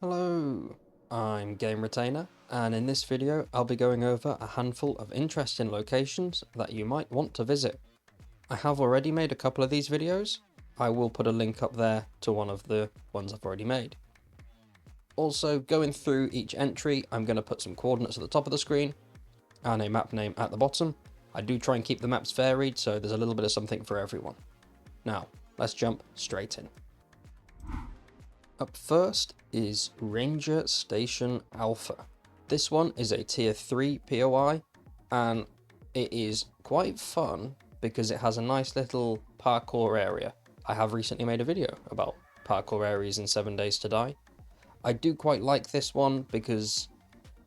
Hello, I'm Game Retainer, and in this video I'll be going over a handful of interesting locations that you might want to visit. I have already made a couple of these videos. I will put a link up there to one of the ones I've already made. Also, going through each entry, I'm going to put some coordinates at the top of the screen and a map name at the bottom. I do try and keep the maps varied, so there's a little bit of something for everyone. Now, let's jump straight in. Up first is Ranger Station Alpha. This one is a tier 3 POI and it is quite fun because it has a nice little parkour area. I have recently made a video about parkour areas in 7 Days to Die. I do quite like this one because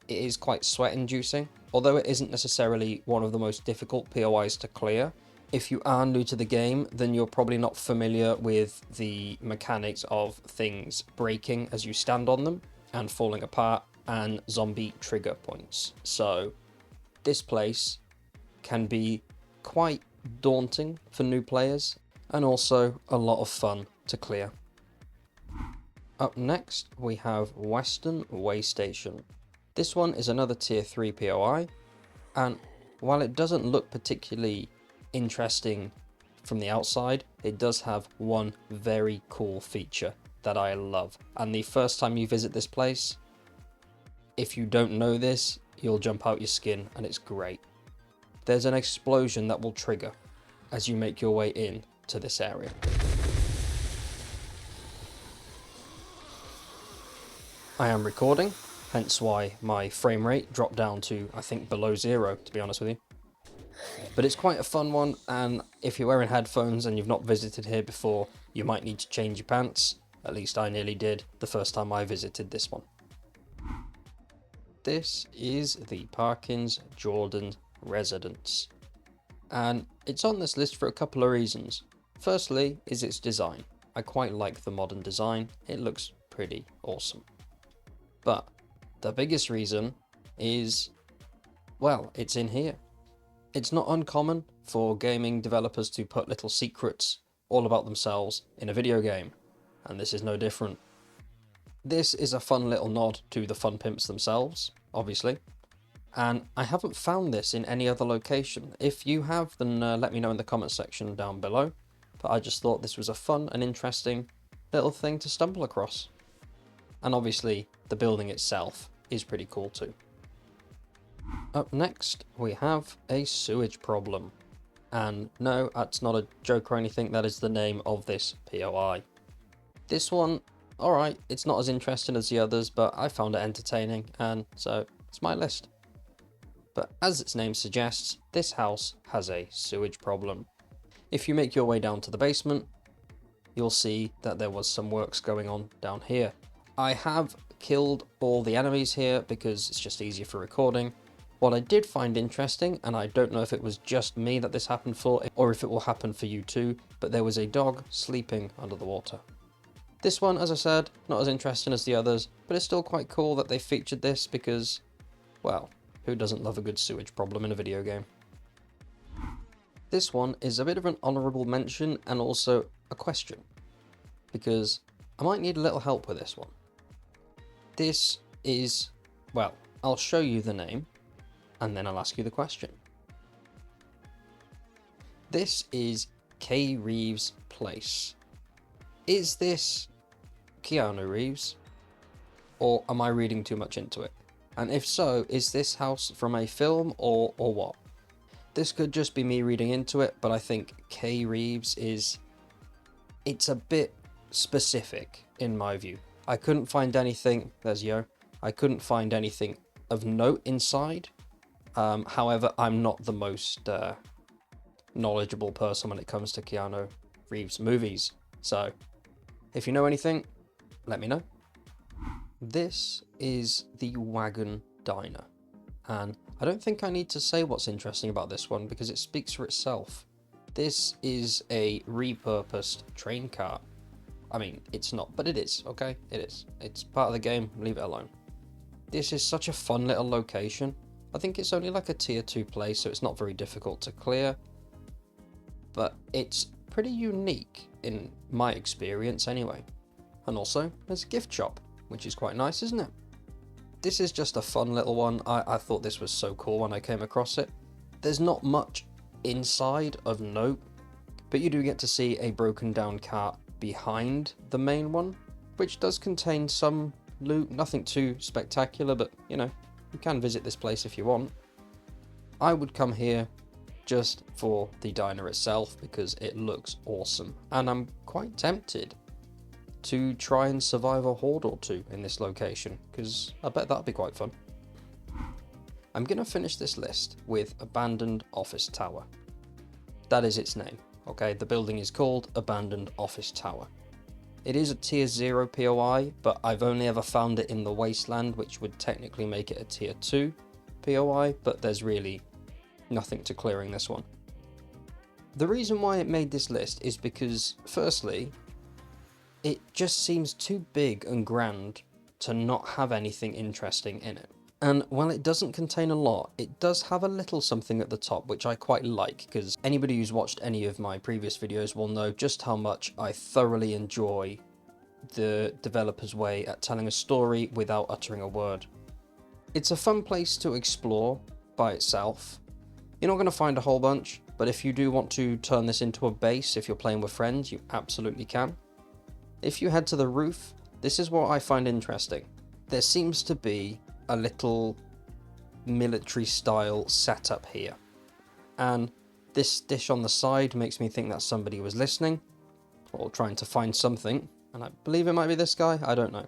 it is quite sweat inducing, although it isn't necessarily one of the most difficult POIs to clear. If you are new to the game, then you're probably not familiar with the mechanics of things breaking as you stand on them and falling apart and zombie trigger points. So this place can be quite daunting for new players and also a lot of fun to clear. Up next we have Weston Way Station. This one is another tier 3 POI, and while it doesn't look particularly interesting from the outside, it does have one very cool feature that I love, and the first time you visit this place, if you don't know this, you'll jump out your skin and it's great. There's an explosion that will trigger as you make your way in to this area. I am recording, hence why my frame rate dropped down to, I think, below 0, to be honest with you. But it's quite a fun one, and if you're wearing headphones and you've not visited here before, you might need to change your pants. At least I nearly did the first time I visited this one. This is the Parkins-Jordaan Residence, and it's on this list for a couple of reasons. Firstly is its design. I quite like the modern design, it looks pretty awesome. But the biggest reason is, well, it's in here. It's not uncommon for gaming developers to put little secrets all about themselves in a video game, and this is no different. This is a fun little nod to the fun pimps themselves, obviously, and I haven't found this in any other location. If you have, then let me know in the comment section down below, but I just thought this was a fun and interesting little thing to stumble across. And obviously, the building itself is pretty cool too. Up next, we have a sewage problem. And no, that's not a joke or anything, that is the name of this POI. This one, alright, it's not as interesting as the others, but I found it entertaining, and so it's my list. But as its name suggests, this house has a sewage problem. If you make your way down to the basement, you'll see that there was some works going on down here. I have killed all the enemies here because it's just easier for recording. What I did find interesting, and I don't know if it was just me that this happened for, or if it will happen for you too, but there was a dog sleeping under the water. This one, as I said, not as interesting as the others, but it's still quite cool that they featured this because, well, who doesn't love a good sewage problem in a video game? This one is a bit of an honourable mention and also a question, because I might need a little help with this one. This is, well, I'll show you the name, and then I'll ask you the question. This is K. Reeves' place. Is this Keanu Reeves? Or am I reading too much into it? And if so, is this house from a film or what? This could just be me reading into it, but I think K. Reeves it's a bit specific in my view. I couldn't find anything, there's Yo, I couldn't find anything of note inside. However, I'm not the most knowledgeable person when it comes to Keanu Reeves movies, so if you know anything, let me know. This is the Wagon Diner, and I don't think I need to say what's interesting about this one because it speaks for itself. This is a repurposed train car. I mean, it's not, but it is, okay? It is. It's part of the game, leave it alone. This is such a fun little location. I think it's only like a tier 2 place, so it's not very difficult to clear. But it's pretty unique in my experience anyway. And also, there's a gift shop. which is quite nice, isn't it? This is just a fun little one. I thought this was so cool when I came across it. There's not much inside of note, but you do get to see a broken down cart behind the main one, which does contain some loot, nothing too spectacular, but you know, you can visit this place if you want. I would come here just for the diner itself because it looks awesome, and I'm quite tempted to try and survive a horde or two in this location, because I bet that'd be quite fun. I'm going to finish this list with Abandoned Office Tower. That is its name, okay? The building is called Abandoned Office Tower. It is a tier 0 POI, but I've only ever found it in the Wasteland, which would technically make it a tier 2 POI, but there's really nothing to clearing this one. The reason why it made this list is because, firstly, it just seems too big and grand to not have anything interesting in it. And while it doesn't contain a lot, it does have a little something at the top, which I quite like, because anybody who's watched any of my previous videos will know just how much I thoroughly enjoy the developer's way at telling a story without uttering a word. It's a fun place to explore by itself. You're not going to find a whole bunch, but if you do want to turn this into a base, if you're playing with friends, you absolutely can. If you head to the roof, this is what I find interesting. There seems to be a little military style setup here, and this dish on the side makes me think that somebody was listening or trying to find something, and I believe it might be this guy, I don't know.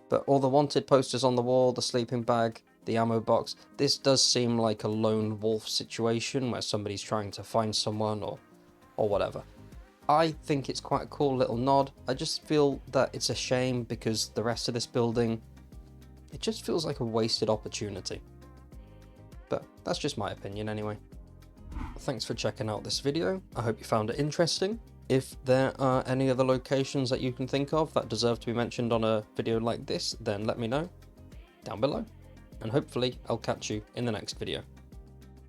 But all the wanted posters on the wall, the sleeping bag, the ammo box, this does seem like a lone wolf situation where somebody's trying to find someone or whatever. I think it's quite a cool little nod. I just feel that it's a shame because the rest of this building, it just feels like a wasted opportunity. But that's just my opinion anyway. Thanks for checking out this video. I hope you found it interesting. If there are any other locations that you can think of that deserve to be mentioned on a video like this, then let me know down below. And hopefully I'll catch you in the next video.